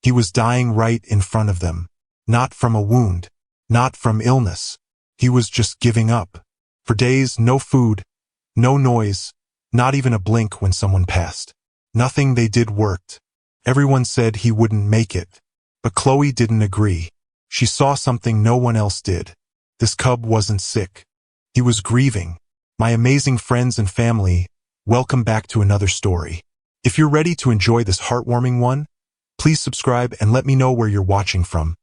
He was dying right in front of them. Not from a wound. Not from illness. He was just giving up. For days, no food, no noise, not even a blink when someone passed. Nothing they did worked. Everyone said he wouldn't make it. But Chloe didn't agree. She saw something no one else did. This cub wasn't sick. He was grieving. My amazing friends and family, welcome back to another story. If you're ready to enjoy this heartwarming one, please subscribe and let me know where you're watching from.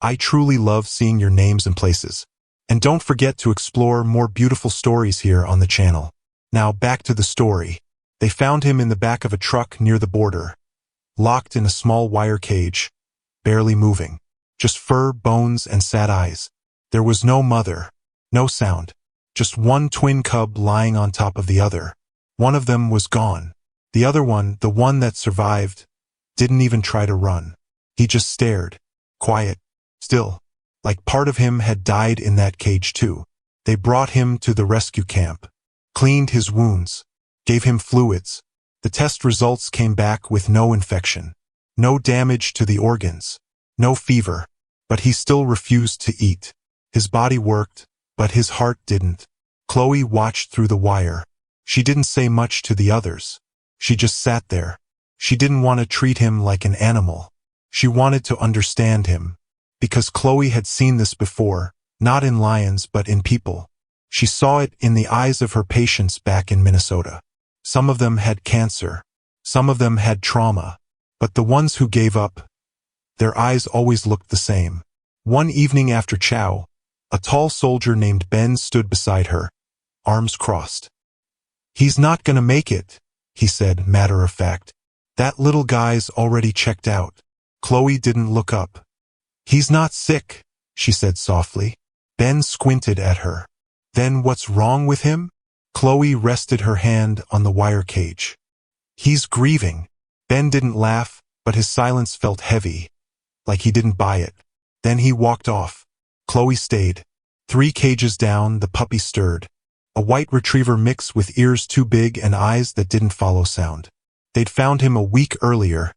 I truly love seeing your names and places. And don't forget to explore more beautiful stories here on the channel. Now back to the story. They found him in the back of a truck near the border, locked in a small wire cage, barely moving. Just fur, bones, and sad eyes. There was no mother, no sound. Just one twin cub lying on top of the other. One of them was gone. The other one, the one that survived, didn't even try to run. He just stared, quiet, still, like part of him had died in that cage too. They brought him to the rescue camp, cleaned his wounds, gave him fluids. The test results came back with no infection, no damage to the organs, no fever, but he still refused to eat. His body worked, but his heart didn't. Chloe watched through the wire. She didn't say much to the others. She just sat there. She didn't want to treat him like an animal. She wanted to understand him. Because Chloe had seen this before, not in lions but in people. She saw it in the eyes of her patients back in Minnesota. Some of them had cancer. Some of them had trauma. But the ones who gave up, their eyes always looked the same. One evening after chow, a tall soldier named Ben stood beside her, arms crossed. "He's not gonna make it," he said, matter of fact. "That little guy's already checked out." Chloe didn't look up. "He's not sick," she said softly. Ben squinted at her. "Then what's wrong with him?" Chloe rested her hand on the wire cage. "He's grieving." Ben didn't laugh, but his silence felt heavy, like he didn't buy it. Then he walked off. Chloe stayed. 3 cages down, the puppy stirred. A white retriever mix with ears too big and eyes that didn't follow sound. They'd found him a week earlier,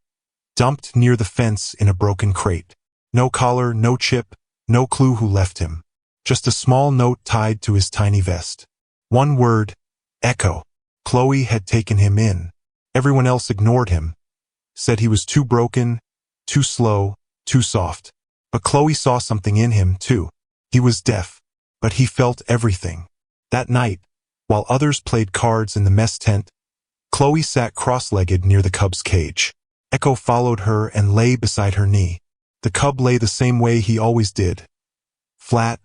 dumped near the fence in a broken crate. No collar, no chip, no clue who left him. Just a small note tied to his tiny vest. One word, Echo. Chloe had taken him in. Everyone else ignored him. Said he was too broken, too slow, too soft. But Chloe saw something in him, too. He was deaf, but he felt everything. That night, while others played cards in the mess tent, Chloe sat cross-legged near the cub's cage. Echo followed her and lay beside her knee. The cub lay the same way he always did. Flat,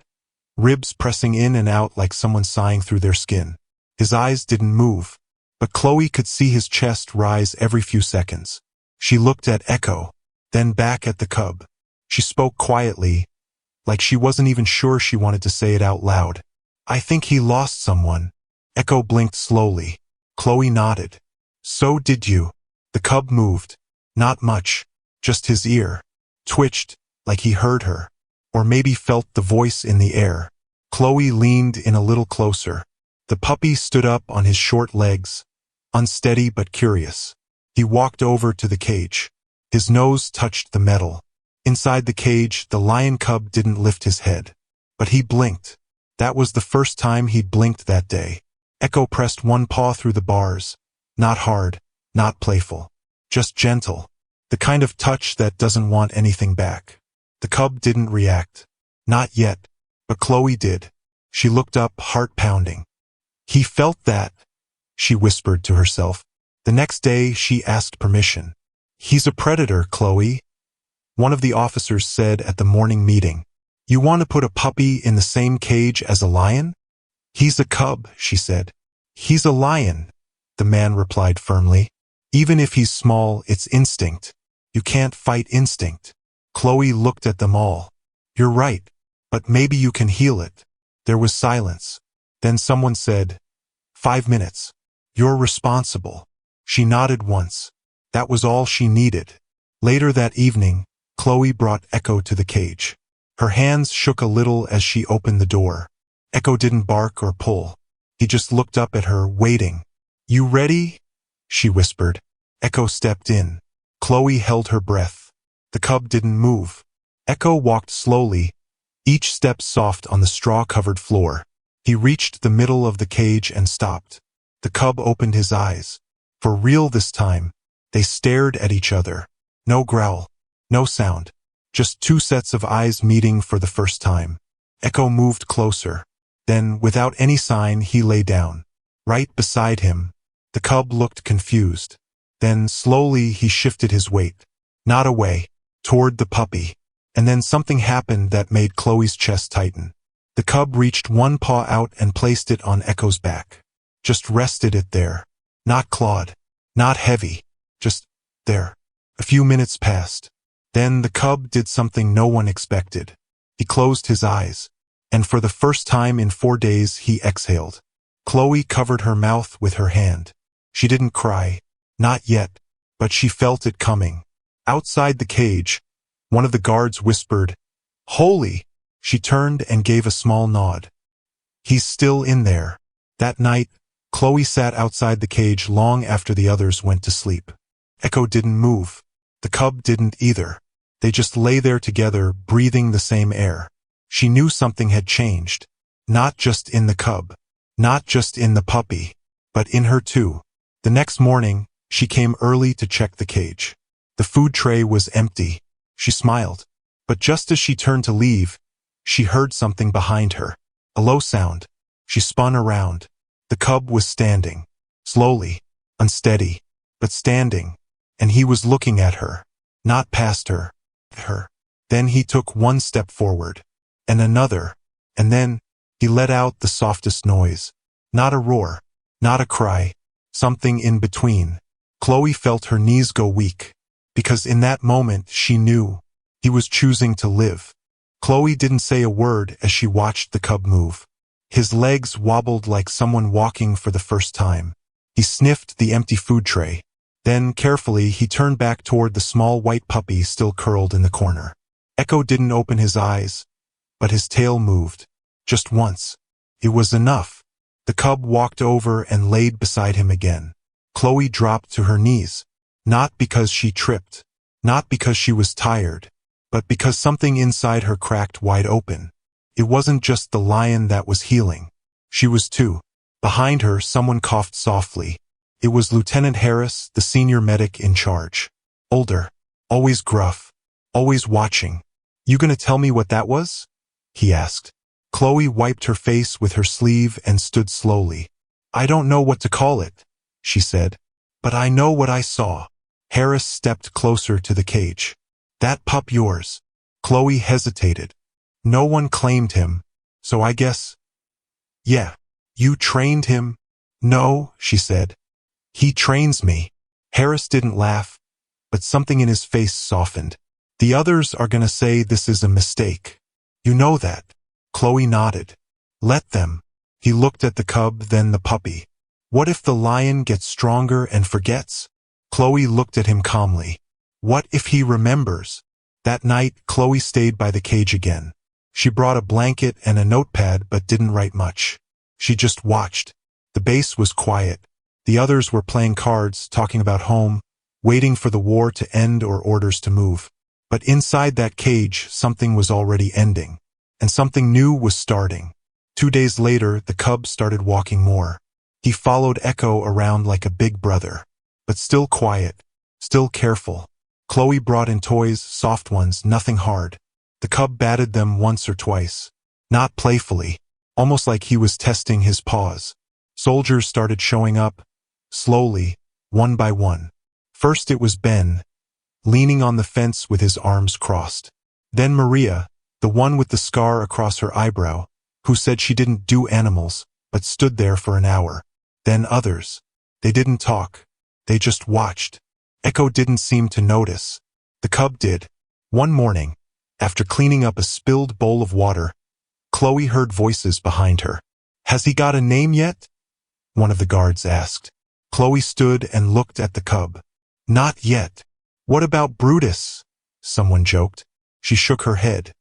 ribs pressing in and out like someone sighing through their skin. His eyes didn't move, but Chloe could see his chest rise every few seconds. She looked at Echo, then back at the cub. She spoke quietly, like she wasn't even sure she wanted to say it out loud. "I think he lost someone." Echo blinked slowly. Chloe nodded. "So did you." The cub moved. Not much, just his ear. Twitched, like he heard her. Or maybe felt the voice in the air. Chloe leaned in a little closer. The puppy stood up on his short legs, unsteady but curious. He walked over to the cage. His nose touched the metal. Inside the cage, the lion cub didn't lift his head. But he blinked. That was the first time he'd blinked that day. Echo pressed one paw through the bars. Not hard, not playful. Just gentle. The kind of touch that doesn't want anything back. The cub didn't react. Not yet. But Chloe did. She looked up, heart pounding. "He felt that," she whispered to herself. The next day, she asked permission. "He's a predator, Chloe," one of the officers said at the morning meeting. "You want to put a puppy in the same cage as a lion?" "He's a cub," she said. "He's a lion," the man replied firmly. "Even if he's small, it's instinct. You can't fight instinct." Chloe looked at them all. "You're right, but maybe you can heal it." There was silence. Then someone said, "5 minutes. You're responsible." She nodded once. That was all she needed. Later that evening, Chloe brought Echo to the cage. Her hands shook a little as she opened the door. Echo didn't bark or pull. He just looked up at her, waiting. "You ready?" she whispered. Echo stepped in. Chloe held her breath. The cub didn't move. Echo walked slowly, each step soft on the straw-covered floor. He reached the middle of the cage and stopped. The cub opened his eyes. For real this time. They stared at each other. No growl. No sound. Just two sets of eyes meeting for the first time. Echo moved closer. Then, without any sign, he lay down. Right beside him. The cub looked confused. Then, slowly, he shifted his weight. Not away. Toward the puppy. And then something happened that made Chloe's chest tighten. The cub reached one paw out and placed it on Echo's back. Just rested it there. Not clawed. Not heavy. Just there. A few minutes passed. Then the cub did something no one expected. He closed his eyes. And for the first time in 4 days he exhaled. Chloe covered her mouth with her hand. She didn't cry. Not yet. But she felt it coming. Outside the cage, one of the guards whispered, "Holy!" She turned and gave a small nod. "He's still in there." That night, Chloe sat outside the cage long after the others went to sleep. Echo didn't move. The cub didn't either. They just lay there together, breathing the same air. She knew something had changed. Not just in the cub. Not just in the puppy. But in her too. The next morning, she came early to check the cage. The food tray was empty. She smiled. But just as she turned to leave, she heard something behind her. A low sound. She spun around. The cub was standing. Slowly. Unsteady. But standing. And he was looking at her. Not past her. Her. Then he took one step forward. And another. And then, he let out the softest noise. Not a roar. Not a cry. Something in between. Chloe felt her knees go weak. Because in that moment she knew. He was choosing to live. Chloe didn't say a word as she watched the cub move. His legs wobbled like someone walking for the first time. He sniffed the empty food tray. Then, carefully, he turned back toward the small white puppy still curled in the corner. Echo didn't open his eyes, but his tail moved. Just once. It was enough. The cub walked over and laid beside him again. Chloe dropped to her knees. Not because she tripped. Not because she was tired. But because something inside her cracked wide open. It wasn't just the lion that was healing. She was too. Behind her, someone coughed softly. It was Lieutenant Harris, the senior medic in charge. Older. Always gruff. Always watching. "You gonna tell me what that was?" he asked. Chloe wiped her face with her sleeve and stood slowly. "I don't know what to call it," she said. "But I know what I saw." Harris stepped closer to the cage. "That pup yours?" Chloe hesitated. "No one claimed him, so I guess—" "Yeah." "You trained him?" "No," she said. "He trains me." Harris didn't laugh, but something in his face softened. "The others are gonna say this is a mistake. You know that." Chloe nodded. "Let them." He looked at the cub, then the puppy. "What if the lion gets stronger and forgets?" Chloe looked at him calmly. "What if he remembers?" That night, Chloe stayed by the cage again. She brought a blanket and a notepad but didn't write much. She just watched. The base was quiet. The others were playing cards, talking about home, waiting for the war to end or orders to move. But inside that cage, something was already ending. And something new was starting. 2 days later, the cub started walking more. He followed Echo around like a big brother. But still quiet. Still careful. Chloe brought in toys, soft ones, nothing hard. The cub batted them once or twice. Not playfully. Almost like he was testing his paws. Soldiers started showing up. Slowly, one by one. First it was Ben, leaning on the fence with his arms crossed. Then Maria, the one with the scar across her eyebrow, who said she didn't do animals, but stood there for an hour. Then others. They didn't talk. They just watched. Echo didn't seem to notice. The cub did. One morning, after cleaning up a spilled bowl of water, Chloe heard voices behind her. "Has he got a name yet?" one of the guards asked. Chloe stood and looked at the cub. "Not yet." "What about Brutus?" someone joked. She shook her head.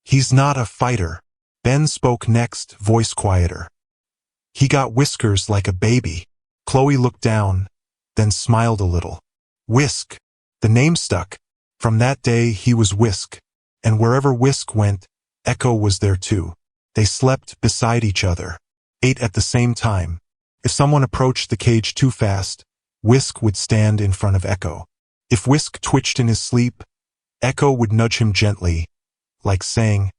"He's not a fighter." Ben spoke next, voice quieter. "He got whiskers like a baby." Chloe looked down, then smiled a little. Whisk. The name stuck. From that day he was Whisk, and wherever Whisk went, Echo was there too. They slept beside each other, ate at the same time. If someone approached the cage too fast, Whisk would stand in front of Echo. If Whisk twitched in his sleep, Echo would nudge him gently, like saying,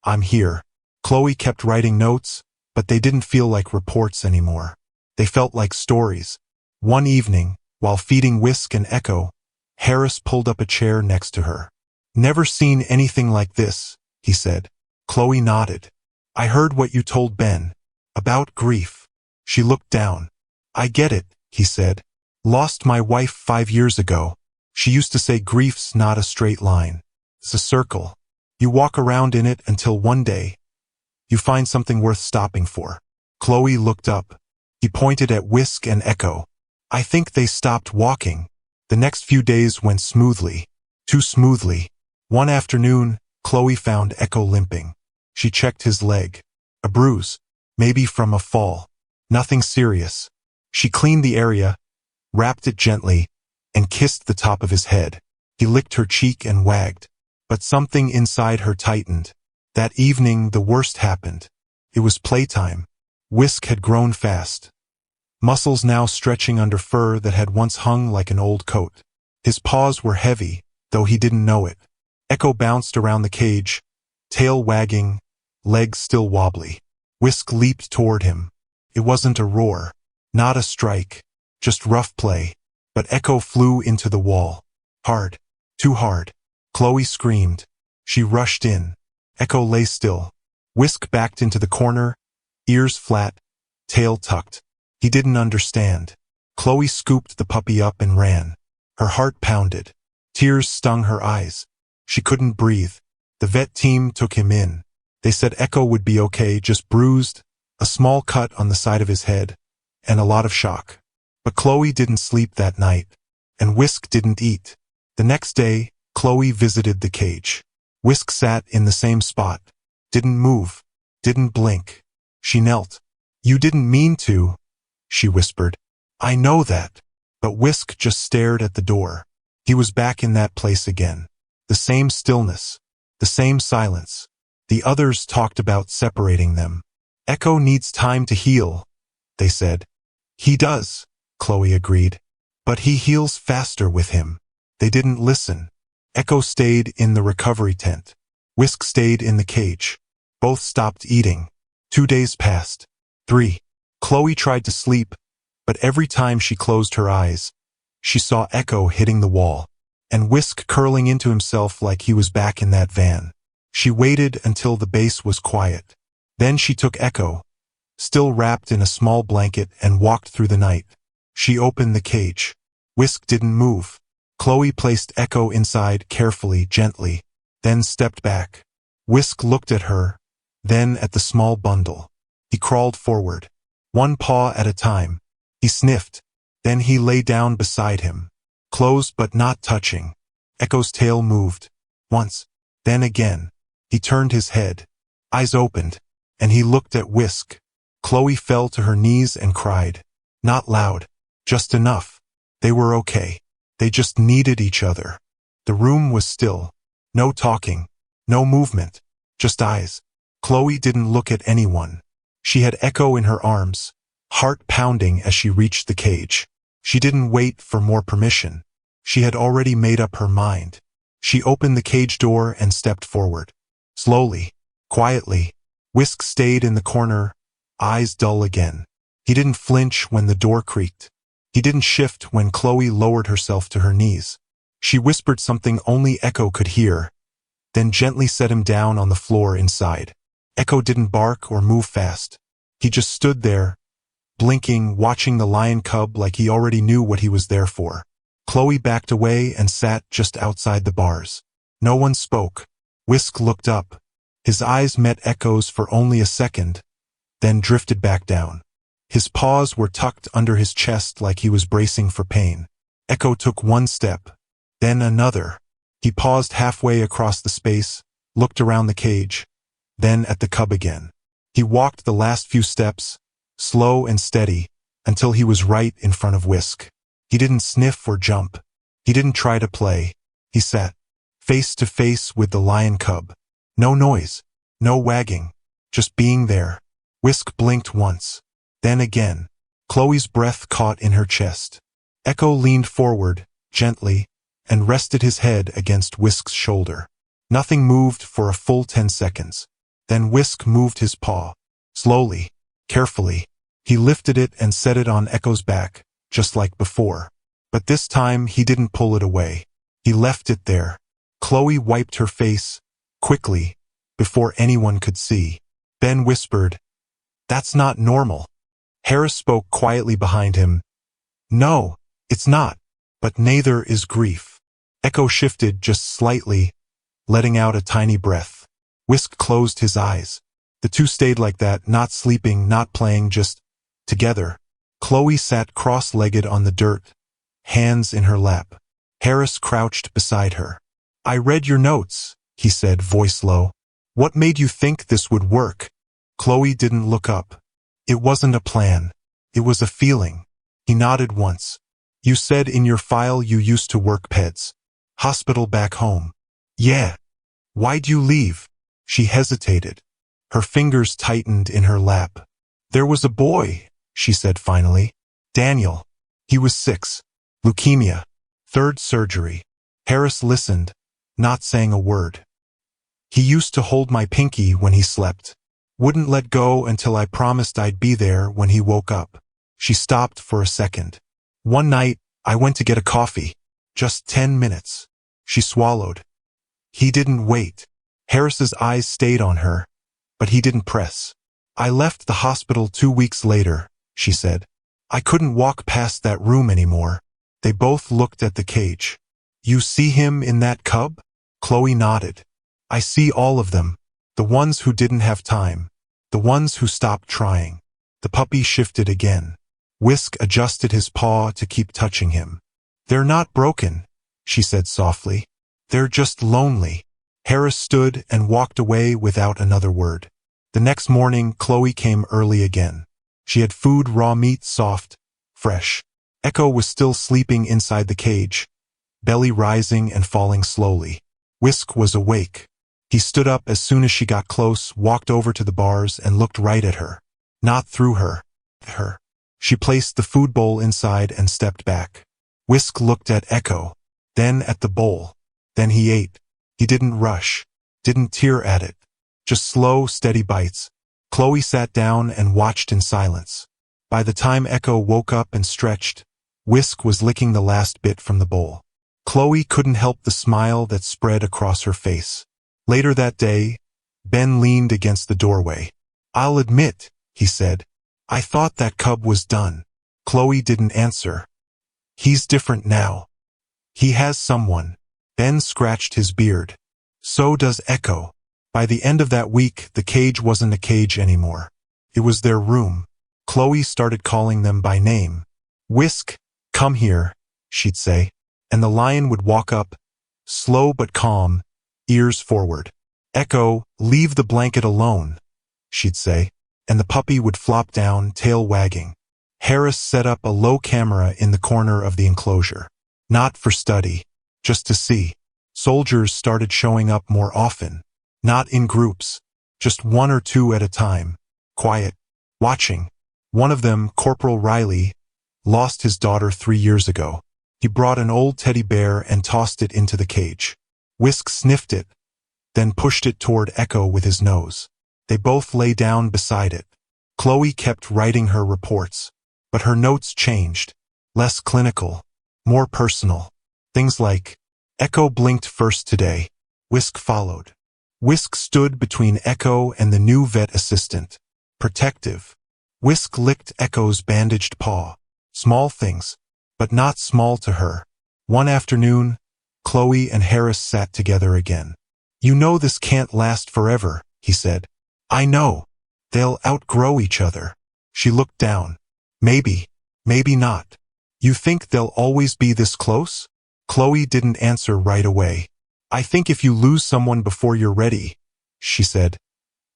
"I'm here." Chloe kept writing notes, but they didn't feel like reports anymore. They felt like stories. One evening, while feeding Whisk and Echo, Harris pulled up a chair next to her. "Never seen anything like this," he said. Chloe nodded. "I heard what you told Ben. About grief." She looked down. "I get it," he said. "Lost my wife 5 years ago. She used to say grief's not a straight line. It's a circle. You walk around in it until one day you find something worth stopping for." Chloe looked up. He pointed at Whisk and Echo. "I think they stopped walking." The next few days went smoothly. Too smoothly. One afternoon, Chloe found Echo limping. She checked his leg. A bruise. Maybe from a fall. Nothing serious. She cleaned the area, wrapped it gently, and kissed the top of his head. He licked her cheek and wagged. But something inside her tightened. That evening the worst happened. It was playtime. Whisk had grown fast. Muscles now stretching under fur that had once hung like an old coat. His paws were heavy, though he didn't know it. Echo bounced around the cage, tail wagging, legs still wobbly. Whisk leaped toward him. It wasn't a roar, not a strike, just rough play. But Echo flew into the wall. Hard. Too hard. Chloe screamed. She rushed in. Echo lay still. Whisk backed into the corner, ears flat, tail tucked. He didn't understand. Chloe scooped the puppy up and ran. Her heart pounded. Tears stung her eyes. She couldn't breathe. The vet team took him in. They said Echo would be okay, just bruised, a small cut on the side of his head, and a lot of shock. But Chloe didn't sleep that night, and Whisk didn't eat. The next day, Chloe visited the cage. Whisk sat in the same spot. Didn't move. Didn't blink. She knelt. "You didn't mean to," she whispered. "I know that." But Whisk just stared at the door. He was back in that place again. The same stillness. The same silence. The others talked about separating them. "Echo needs time to heal," they said. "He does," Chloe agreed. "But he heals faster with him." They didn't listen. Echo stayed in the recovery tent. Whisk stayed in the cage. Both stopped eating. 2 days passed. 3. Chloe tried to sleep, but every time she closed her eyes, she saw Echo hitting the wall, and Whisk curling into himself like he was back in that van. She waited until the base was quiet. Then she took Echo, still wrapped in a small blanket, and walked through the night. She opened the cage. Whisk didn't move. Chloe placed Echo inside carefully, gently, then stepped back. Whisk looked at her, then at the small bundle. He crawled forward, one paw at a time. He sniffed. Then he lay down beside him, close but not touching. Echo's tail moved. Once. Then again. He turned his head. Eyes opened. And he looked at Whisk. Chloe fell to her knees and cried. Not loud. Just enough. They were okay. They just needed each other. The room was still. No talking. No movement. Just eyes. Chloe didn't look at anyone. She had Echo in her arms, heart pounding as she reached the cage. She didn't wait for more permission. She had already made up her mind. She opened the cage door and stepped forward. Slowly, quietly, Whisk stayed in the corner, eyes dull again. He didn't flinch when the door creaked. He didn't shift when Chloe lowered herself to her knees. She whispered something only Echo could hear, then gently set him down on the floor inside. Echo didn't bark or move fast. He just stood there, blinking, watching the lion cub like he already knew what he was there for. Chloe backed away and sat just outside the bars. No one spoke. Whisk looked up. His eyes met Echo's for only a second, then drifted back down. His paws were tucked under his chest like he was bracing for pain. Echo took one step, then another. He paused halfway across the space, looked around the cage, then at the cub again. He walked the last few steps, slow and steady, until he was right in front of Whisk. He didn't sniff or jump. He didn't try to play. He sat, face to face with the lion cub. No noise, no wagging, just being there. Whisk blinked once, then again. Chloe's breath caught in her chest. Echo leaned forward, gently, and rested his head against Whisk's shoulder. Nothing moved for a full 10 seconds. Then Whisk moved his paw. Slowly, carefully, he lifted it and set it on Echo's back, just like before. But this time he didn't pull it away. He left it there. Chloe wiped her face, quickly, before anyone could see. Ben whispered, "That's not normal." Harris spoke quietly behind him. "No, it's not, but neither is grief." Echo shifted just slightly, letting out a tiny breath. Whisk closed his eyes. The two stayed like that, not sleeping, not playing, just together. Chloe sat cross-legged on the dirt, hands in her lap. Harris crouched beside her. "I read your notes," he said, voice low. "What made you think this would work?" Chloe didn't look up. "It wasn't a plan. It was a feeling." He nodded once. "You said in your file you used to work peds. Hospital back home." "Yeah." "Why'd you leave?" She hesitated. Her fingers tightened in her lap. "There was a boy," she said finally. "Daniel. He was 6. Leukemia. 3rd surgery." Harris listened, not saying a word. "He used to hold my pinky when he slept. Wouldn't let go until I promised I'd be there when he woke up." She stopped for a second. "One night, I went to get a coffee. Just 10 minutes." She swallowed. He didn't wait. Harris's eyes stayed on her, but he didn't press. "I left the hospital 2 weeks later," she said. "I couldn't walk past that room anymore." They both looked at the cage. "You see him in that cub?" Chloe nodded. "I see all of them. The ones who didn't have time. The ones who stopped trying." The puppy shifted again. Whisk adjusted his paw to keep touching him. "They're not broken," she said softly. "They're just lonely." Harris stood and walked away without another word. The next morning, Chloe came early again. She had food, raw meat, soft, fresh. Echo was still sleeping inside the cage, belly rising and falling slowly. Whisk was awake. He stood up as soon as she got close, walked over to the bars, and looked right at her. Not through her. Her. She placed the food bowl inside and stepped back. Whisk looked at Echo, then at the bowl. Then he ate. He didn't rush, didn't tear at it. Just slow, steady bites. Chloe sat down and watched in silence. By the time Echo woke up and stretched, Whisk was licking the last bit from the bowl. Chloe couldn't help the smile that spread across her face. Later that day, Ben leaned against the doorway. "I'll admit," he said, "I thought that cub was done." Chloe didn't answer. "He's different now. He has someone." Ben scratched his beard. "So does Echo." By the end of that week, the cage wasn't a cage anymore. It was their room. Chloe started calling them by name. "Whisk, come here," she'd say, and the lion would walk up, slow but calm, ears forward. "Echo, leave the blanket alone," she'd say, and the puppy would flop down, tail wagging. Harris set up a low camera in the corner of the enclosure. Not for study, just to see. Soldiers started showing up more often. Not in groups, just 1 or 2 at a time. Quiet, watching. One of them, Corporal Riley, lost his daughter 3 years ago. He brought an old teddy bear and tossed it into the cage. Whisk sniffed it, then pushed it toward Echo with his nose. They both lay down beside it. Chloe kept writing her reports, but her notes changed. Less clinical, more personal. Things like, "Echo blinked first today." Whisk followed. Whisk stood between Echo and the new vet assistant. Protective. Whisk licked Echo's bandaged paw. Small things, but not small to her. One afternoon, Chloe and Harris sat together again. "You know this can't last forever," he said. "I know. They'll outgrow each other." She looked down. "Maybe, maybe not. You think they'll always be this close?" Chloe didn't answer right away. "I think if you lose someone before you're ready," she said,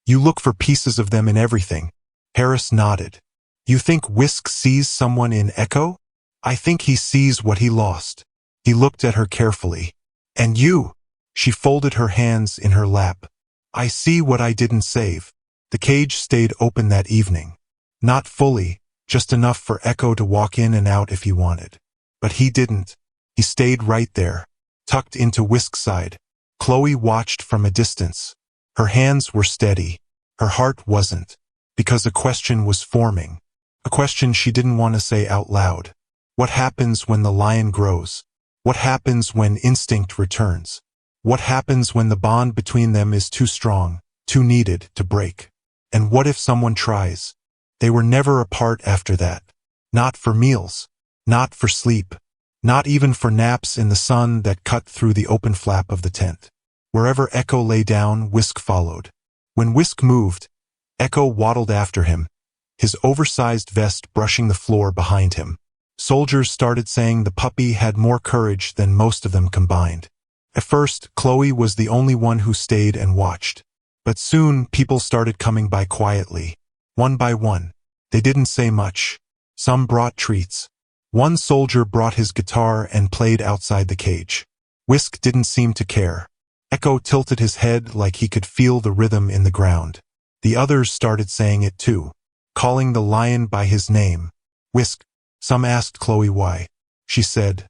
"you look for pieces of them in everything." Harris nodded. "You think Whisk sees someone in Echo?" "I think he sees what he lost." He looked at her carefully. "And you?" She folded her hands in her lap. I see what I didn't save. The cage stayed open that evening. Not fully, just enough for Echo to walk in and out if he wanted. But he didn't. He stayed right there, tucked into Whisk's side. Chloe watched from a distance. Her hands were steady. Her heart wasn't, because a question was forming. A question she didn't want to say out loud. What happens when the lion grows? What happens when instinct returns? What happens when the bond between them is too strong, too needed to break? And what if someone tries? They were never apart after that. Not for meals. Not for sleep. Not even for naps in the sun that cut through the open flap of the tent. Wherever Echo lay down, Whisk followed. When Whisk moved, Echo waddled after him, his oversized vest brushing the floor behind him. Soldiers started saying the puppy had more courage than most of them combined. At first, Chloe was the only one who stayed and watched. But soon, people started coming by quietly. One by one. They didn't say much. Some brought treats. One soldier brought his guitar and played outside the cage. Whisk didn't seem to care. Echo tilted his head like he could feel the rhythm in the ground. The others started saying it too, calling the lion by his name. Whisk. Some asked Chloe why. She said,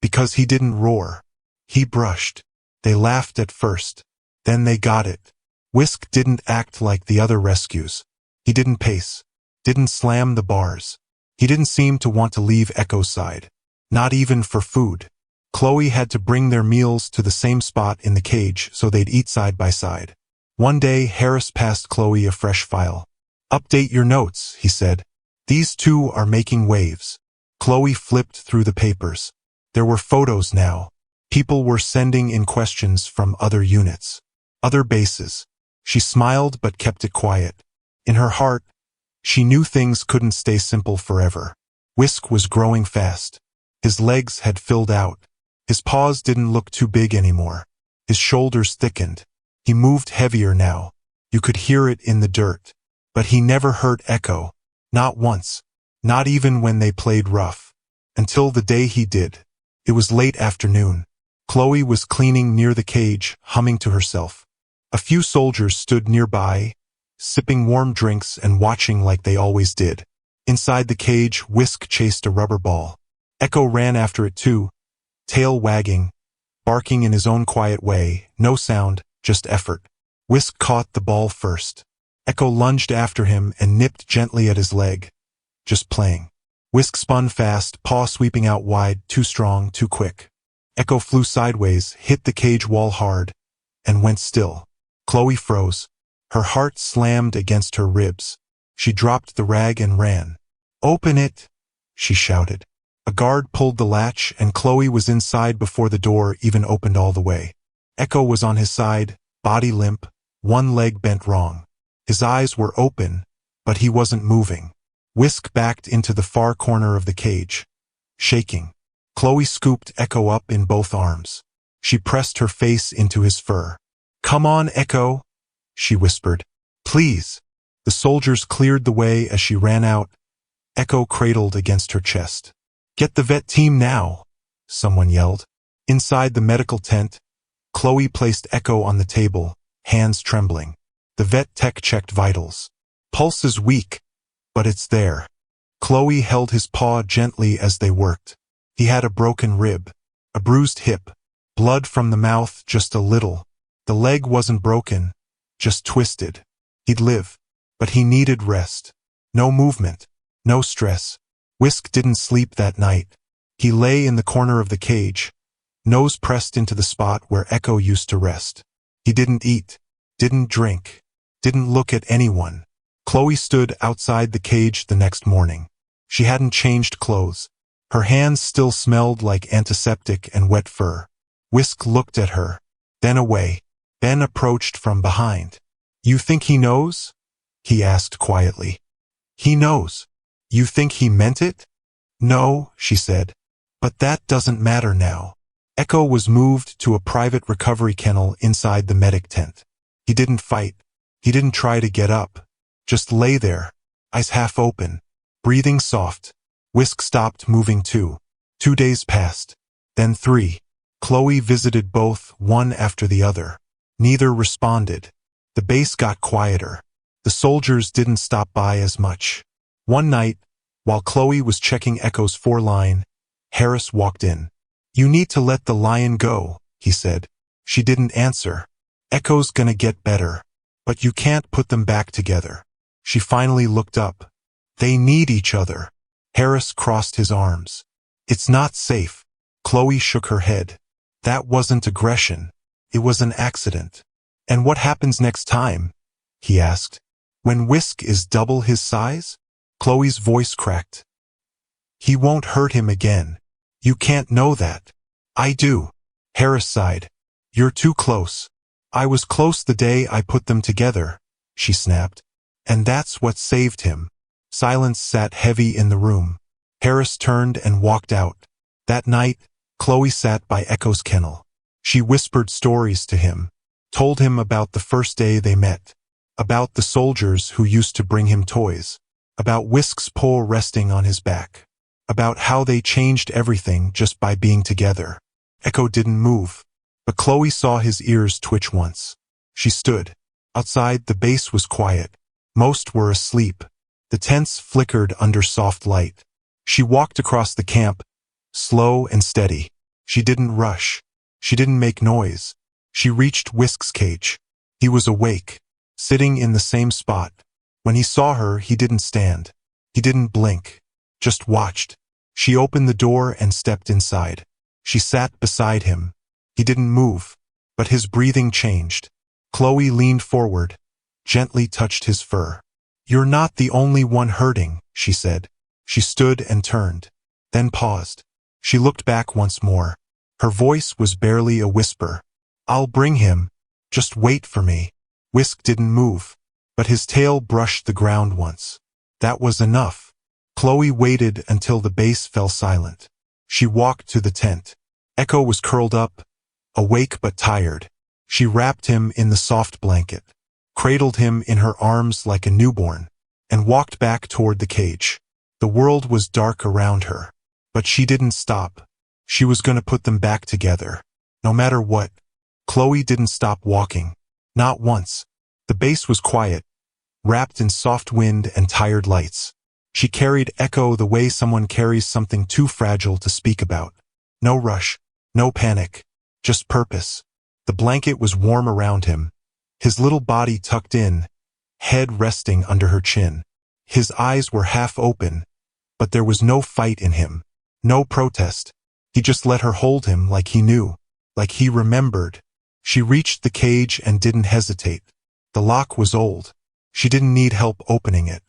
because he didn't roar. He brushed. They laughed at first. Then they got it. Whisk didn't act like the other rescues. He didn't pace. Didn't slam the bars. He didn't seem to want to leave Echo's side. Not even for food. Chloe had to bring their meals to the same spot in the cage so they'd eat side by side. One day, Harris passed Chloe a fresh file. Update your notes, he said. These two are making waves. Chloe flipped through the papers. There were photos now. People were sending in questions from other units. Other bases. She smiled but kept it quiet. In her heart, she knew things couldn't stay simple forever. Whisk was growing fast. His legs had filled out. His paws didn't look too big anymore. His shoulders thickened. He moved heavier now. You could hear it in the dirt. But he never hurt Echo. Not once. Not even when they played rough. Until the day he did. It was late afternoon. Chloe was cleaning near the cage, humming to herself. A few soldiers stood nearby, sipping warm drinks and watching like they always did. Inside the cage, Whisk chased a rubber ball. Echo ran after it too, tail wagging, barking in his own quiet way, no sound, just effort. Whisk caught the ball first. Echo lunged after him and nipped gently at his leg. Just playing. Whisk spun fast, paw sweeping out wide, too strong, too quick. Echo flew sideways, hit the cage wall hard, and went still. Chloe froze. Her heart slammed against her ribs. She dropped the rag and ran. Open it, she shouted. A guard pulled the latch and Chloe was inside before the door even opened all the way. Echo was on his side, body limp, one leg bent wrong. His eyes were open, but he wasn't moving. Whisk backed into the far corner of the cage, shaking. Chloe scooped Echo up in both arms. She pressed her face into his fur. Come on, Echo, she whispered. Please. The soldiers cleared the way as she ran out. Echo cradled against her chest. Get the vet team now, someone yelled. Inside the medical tent, Chloe placed Echo on the table, hands trembling. The vet tech checked vitals. Pulse is weak, but it's there. Chloe held his paw gently as they worked. He had a broken rib, a bruised hip, blood from the mouth just a little. The leg wasn't broken, just twisted. He'd live, but he needed rest. No movement, no stress. Whisk didn't sleep that night. He lay in the corner of the cage, nose pressed into the spot where Echo used to rest. He didn't eat, didn't drink, didn't look at anyone. Chloe stood outside the cage the next morning. She hadn't changed clothes. Her hands still smelled like antiseptic and wet fur. Whisk looked at her, then away, then approached from behind. You think he knows? He asked quietly. He knows. You think he meant it? No, she said. But that doesn't matter now. Echo was moved to a private recovery kennel inside the medic tent. He didn't fight. He didn't try to get up. Just lay there, eyes half open, breathing soft. Whisk stopped moving too. 2 days passed. Then 3. Chloe visited both, one after the other. Neither responded. The base got quieter. The soldiers didn't stop by as much. One night, while Chloe was checking Echo's 4-line, Harris walked in. "You need to let the lion go," he said. She didn't answer. "Echo's gonna get better. But you can't put them back together." She finally looked up. "They need each other." Harris crossed his arms. "It's not safe." Chloe shook her head. "That wasn't aggression. It was an accident." "And what happens next time?" he asked. "When Whisk is double his size?" Chloe's voice cracked. "He won't hurt him again." "You can't know that." "I do." Harris sighed. "You're too close." "I was close the day I put them together," she snapped. "And that's what saved him." Silence sat heavy in the room. Harris turned and walked out. That night, Chloe sat by Echo's kennel. She whispered stories to him, told him about the first day they met, about the soldiers who used to bring him toys, about Whisk's paw resting on his back, about how they changed everything just by being together. Echo didn't move, but Chloe saw his ears twitch once. She stood. Outside, the base was quiet. Most were asleep. The tents flickered under soft light. She walked across the camp, slow and steady. She didn't rush. She didn't make noise. She reached Whisk's cage. He was awake, sitting in the same spot. When he saw her, he didn't stand. He didn't blink, just watched. She opened the door and stepped inside. She sat beside him. He didn't move, but his breathing changed. Chloe leaned forward, gently touched his fur. "You're not the only one hurting," she said. She stood and turned, then paused. She looked back once more. Her voice was barely a whisper. "I'll bring him. Just wait for me." Whisk didn't move, but his tail brushed the ground once. That was enough. Chloe waited until the base fell silent. She walked to the tent. Echo was curled up, awake but tired. She wrapped him in the soft blanket, cradled him in her arms like a newborn, and walked back toward the cage. The world was dark around her, but she didn't stop. She was going to put them back together, no matter what. Chloe didn't stop walking. Not once. The base was quiet, wrapped in soft wind and tired lights. She carried Echo the way someone carries something too fragile to speak about. No rush, no panic, just purpose. The blanket was warm around him, his little body tucked in, head resting under her chin. His eyes were half open, but there was no fight in him, no protest. He just let her hold him like he knew, like he remembered. She reached the cage and didn't hesitate. The lock was old. She didn't need help opening it.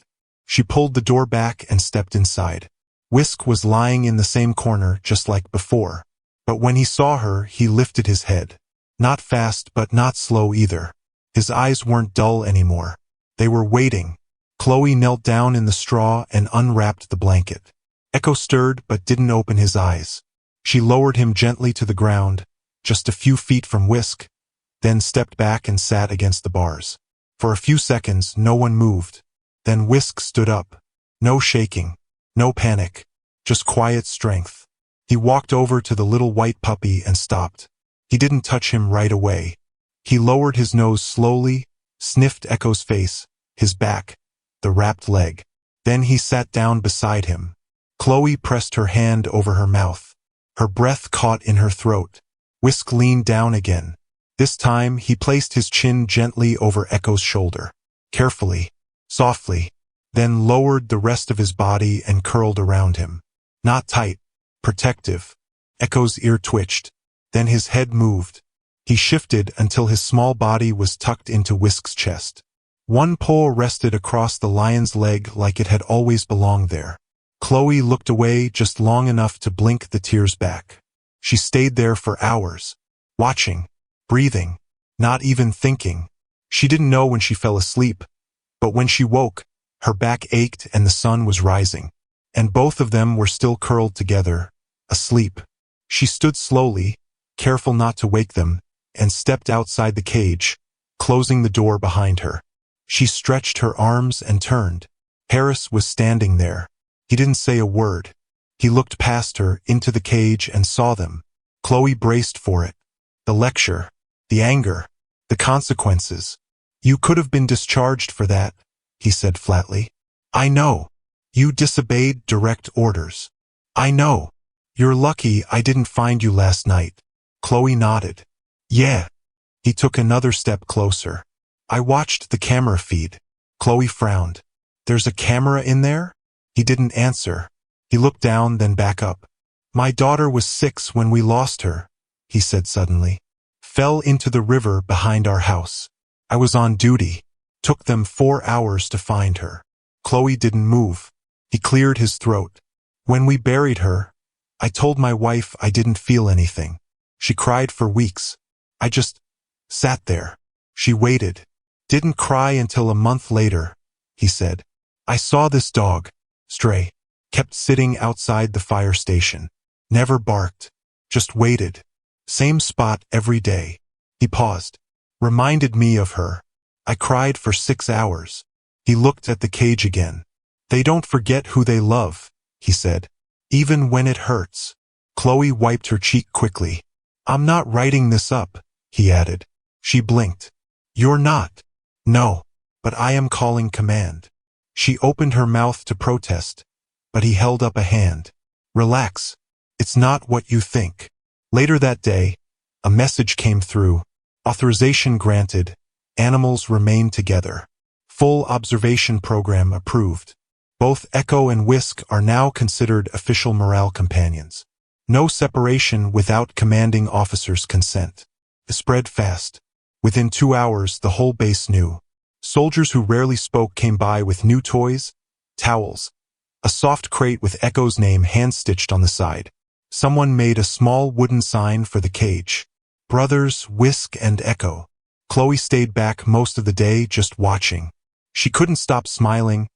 She pulled the door back and stepped inside. Whisk was lying in the same corner just like before. But when he saw her, he lifted his head. Not fast, but not slow either. His eyes weren't dull anymore. They were waiting. Chloe knelt down in the straw and unwrapped the blanket. Echo stirred but didn't open his eyes. She lowered him gently to the ground, just a few feet from Whisk, then stepped back and sat against the bars. For a few seconds, no one moved. Then Whisk stood up. No shaking, no panic, just quiet strength. He walked over to the little white puppy and stopped. He didn't touch him right away. He lowered his nose slowly, sniffed Echo's face, his back, the wrapped leg. Then he sat down beside him. Chloe pressed her hand over her mouth. Her breath caught in her throat. Whisk leaned down again. This time, he placed his chin gently over Echo's shoulder. Carefully, softly, then lowered the rest of his body and curled around him. Not tight, protective. Echo's ear twitched. Then his head moved. He shifted until his small body was tucked into Whisk's chest. One paw rested across the lion's leg like it had always belonged there. Chloe looked away just long enough to blink the tears back. She stayed there for hours, watching, breathing, not even thinking. She didn't know when she fell asleep, but when she woke, her back ached and the sun was rising. And both of them were still curled together, asleep. She stood slowly, careful not to wake them, and stepped outside the cage, closing the door behind her. She stretched her arms and turned. Harris was standing there. He didn't say a word. He looked past her into the cage and saw them. Chloe braced for it. The lecture, the anger, the consequences. You could have been discharged for that, he said flatly. I know. You disobeyed direct orders. I know. You're lucky I didn't find you last night. Chloe nodded. Yeah. He took another step closer. I watched the camera feed. Chloe frowned. There's a camera in there? He didn't answer. He looked down, then back up. My daughter was 6 when we lost her, he said suddenly. Fell into the river behind our house. I was on duty. Took them 4 hours to find her. Chloe didn't move. He cleared his throat. When we buried her, I told my wife I didn't feel anything. She cried for weeks. I just sat there. She waited. Didn't cry until a month later, he said. I saw this dog, Stray, kept sitting outside the fire station. Never barked. Just waited. Same spot every day. He paused. Reminded me of her. I cried for 6 hours. He looked at the cage again. They don't forget who they love, he said. Even when it hurts. Chloe wiped her cheek quickly. I'm not writing this up, he added. She blinked. You're not. No. But I am calling command. She opened her mouth to protest, but he held up a hand. Relax. It's not what you think. Later that day, a message came through. Authorization granted. Animals remain together. Full observation program approved. Both Echo and Whisk are now considered official morale companions. No separation without commanding officer's consent. It spread fast. Within 2 hours, the whole base knew. Soldiers who rarely spoke came by with new toys, towels, a soft crate with Echo's name hand-stitched on the side. Someone made a small wooden sign for the cage. Brothers, Whisk and Echo. Chloe stayed back most of the day just watching. She couldn't stop smiling,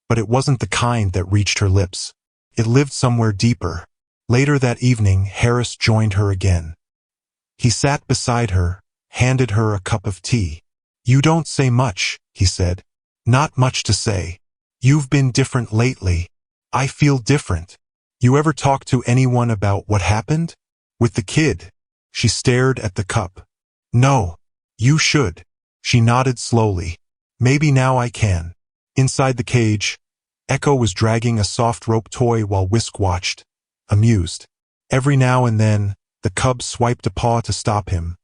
but it wasn't the kind that reached her lips. It lived somewhere deeper. Later that evening, Harris joined her again. He sat beside her, handed her a cup of tea. You don't say much, he said. Not much to say. You've been different lately. I feel different. You ever talk to anyone about what happened? With the kid? She stared at the cup. No. You should. She nodded slowly. Maybe now I can. Inside the cage, Echo was dragging a soft rope toy while Whisk watched, amused. Every now and then, the cub swiped a paw to stop him,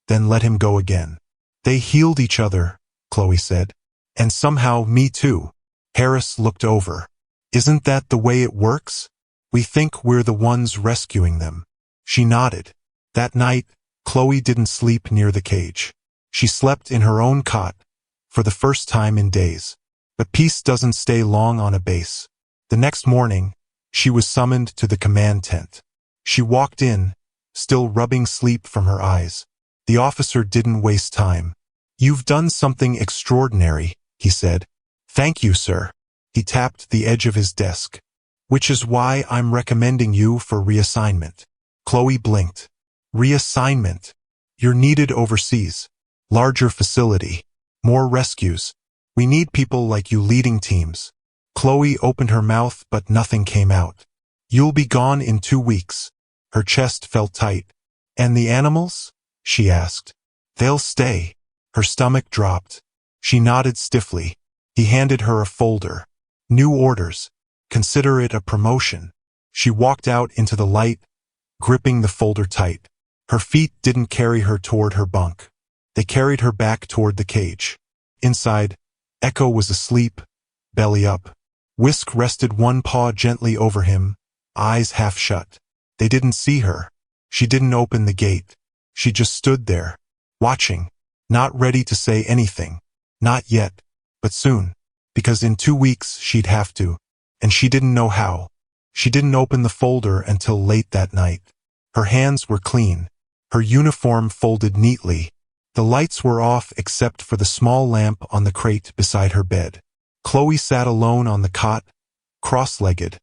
then let him go again. They healed each other, Chloe said. And somehow me too. Harris looked over. Isn't that the way it works? We think we're the ones rescuing them. She nodded. That night, Chloe didn't sleep near the cage. She slept in her own cot, for the first time in days. But peace doesn't stay long on a base. The next morning, she was summoned to the command tent. She walked in, still rubbing sleep from her eyes. The officer didn't waste time. You've done something extraordinary, he said. Thank you, sir. He tapped the edge of his desk. Which is why I'm recommending you for reassignment. Chloe blinked. Reassignment. You're needed overseas. Larger facility. More rescues. We need people like you leading teams. Chloe opened her mouth, but nothing came out. You'll be gone in 2 weeks. Her chest felt tight. And the animals? She asked. They'll stay. Her stomach dropped. She nodded stiffly. He handed her a folder. New orders. Consider it a promotion. She walked out into the light, gripping the folder tight. Her feet didn't carry her toward her bunk. They carried her back toward the cage. Inside, Echo was asleep, belly up. Whisk rested one paw gently over him, eyes half shut. They didn't see her. She didn't open the gate. She just stood there, watching, not ready to say anything. Not yet, but soon. Because in 2 weeks she'd have to, and she didn't know how. She didn't open the folder until late that night. Her hands were clean, her uniform folded neatly. The lights were off except for the small lamp on the crate beside her bed. Chloe sat alone on the cot, cross-legged,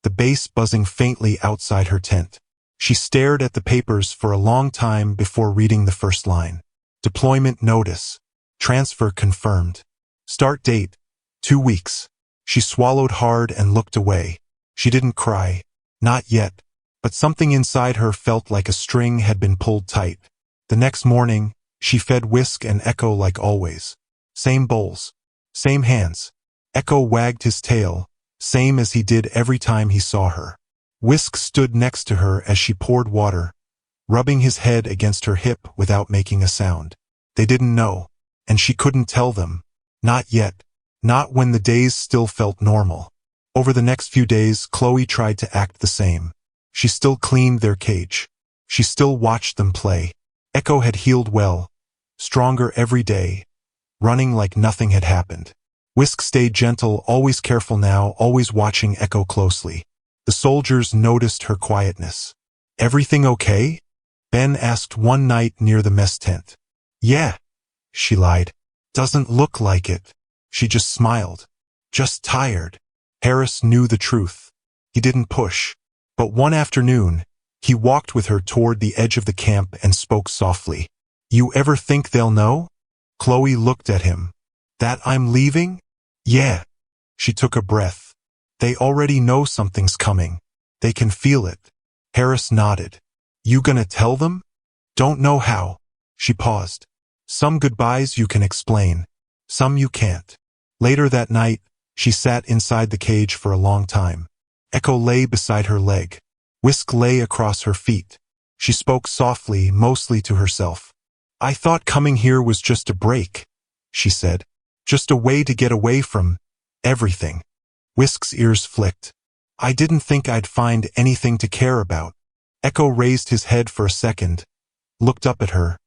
the bass buzzing faintly outside her tent. She stared at the papers for a long time before reading the first line. Deployment notice. Transfer confirmed. Start date, 2 weeks. She swallowed hard and looked away. She didn't cry. Not yet. but something inside her felt like a string had been pulled tight. The next morning, she fed Whisk and Echo like always. Same bowls. Same hands. Echo wagged his tail, same as he did every time he saw her. Whisk stood next to her as she poured water, rubbing his head against her hip without making a sound. They didn't know, and she couldn't tell them. Not yet. Not when the days still felt normal. Over the next few days, Chloe tried to act the same. She still cleaned their cage. She still watched them play. Echo had healed well, stronger every day, running like nothing had happened. Whisk stayed gentle, always careful now, always watching Echo closely. The soldiers noticed her quietness. "Everything okay?" Ben asked one night near the mess tent. "Yeah," she lied. "Doesn't look like it." She just smiled. "Just tired." Harris knew the truth. He didn't push. But one afternoon, he walked with her toward the edge of the camp and spoke softly. "You ever think they'll know?" Chloe looked at him. "That I'm leaving?" "Yeah." She took a breath. "They already know something's coming. They can feel it." Harris nodded. "You gonna tell them?" "Don't know how." She paused. "Some goodbyes you can explain. Some you can't." Later that night, she sat inside the cage for a long time. Echo lay beside her leg. Whisk lay across her feet. She spoke softly, mostly to herself. "I thought coming here was just a break," she said. "Just a way to get away from everything." Whisk's ears flicked. "I didn't think I'd find anything to care about." Echo raised his head for a second, looked up at her,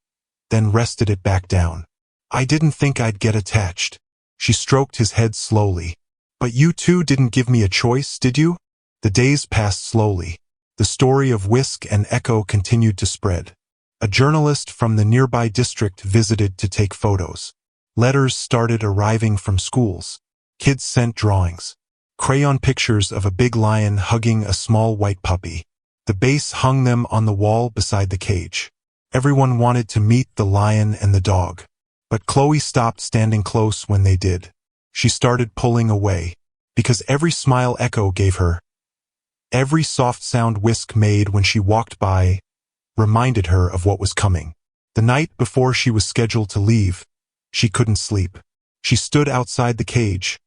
then rested it back down. "I didn't think I'd get attached." She stroked his head slowly. "But you two didn't give me a choice, did you?" The days passed slowly. The story of Whisk and Echo continued to spread. A journalist from the nearby district visited to take photos. Letters started arriving from schools. Kids sent drawings. Crayon pictures of a big lion hugging a small white puppy. The base hung them on the wall beside the cage. Everyone wanted to meet the lion and the dog. But Chloe stopped standing close when they did. She started pulling away. Because every smile Echo gave her, every soft sound Whisk made when she walked by, reminded her of what was coming. The night before she was scheduled to leave, she couldn't sleep. She stood outside the cage,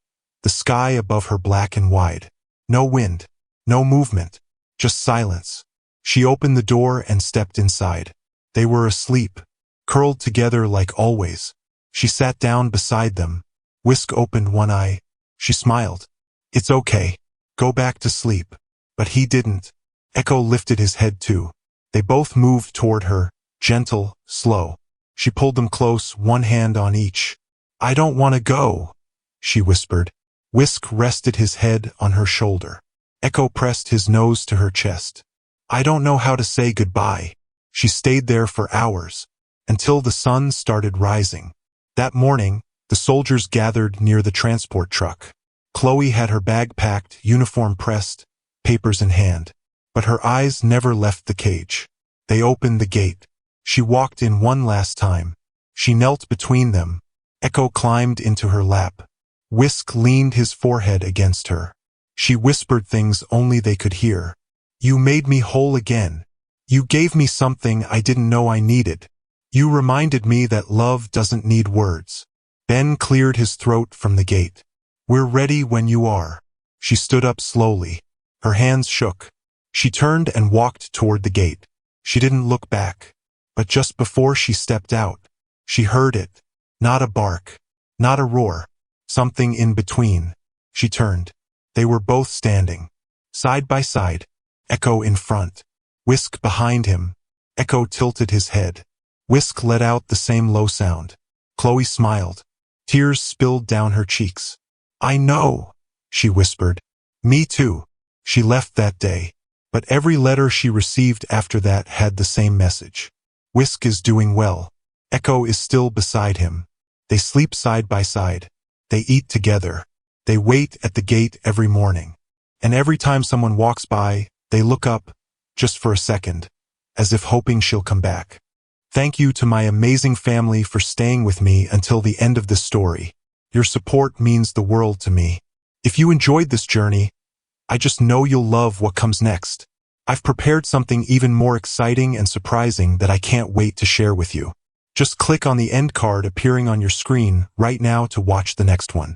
the sky above her black and wide. No wind, no movement, just silence. She opened the door and stepped inside. They were asleep, curled together like always. She sat down beside them. Whisk opened one eye. She smiled. "It's okay. Go back to sleep." But he didn't. Echo lifted his head too. They both moved toward her, gentle, slow. She pulled them close, one hand on each. "I don't want to go," she whispered. Whisk rested his head on her shoulder. Echo pressed his nose to her chest. "I don't know how to say goodbye." She stayed there for hours, until the sun started rising. That morning, the soldiers gathered near the transport truck. Chloe had her bag packed, uniform pressed, papers in hand. But her eyes never left the cage. They opened the gate. She walked in one last time. She knelt between them. Echo climbed into her lap. Whisk leaned his forehead against her. She whispered things only they could hear. "You made me whole again. You gave me something I didn't know I needed. You reminded me that love doesn't need words." Ben cleared his throat from the gate. "We're ready when you are." She stood up slowly. Her hands shook. She turned and walked toward the gate. She didn't look back. But just before she stepped out, she heard it. Not a bark. Not a roar. Something in between. She turned. They were both standing, side by side. Echo in front. Whisk behind him. Echo tilted his head. Whisk let out the same low sound. Chloe smiled. Tears spilled down her cheeks. "I know," she whispered. "Me too." She left that day. But every letter she received after that had the same message. Whisk is doing well. Echo is still beside him. They sleep side by side. They eat together. They wait at the gate every morning. And every time someone walks by, they look up, just for a second, as if hoping she'll come back. Thank you to my amazing family for staying with me until the end of this story. Your support means the world to me. If you enjoyed this journey, I just know you'll love what comes next. I've prepared something even more exciting and surprising that I can't wait to share with you. Just click on the end card appearing on your screen right now to watch the next one.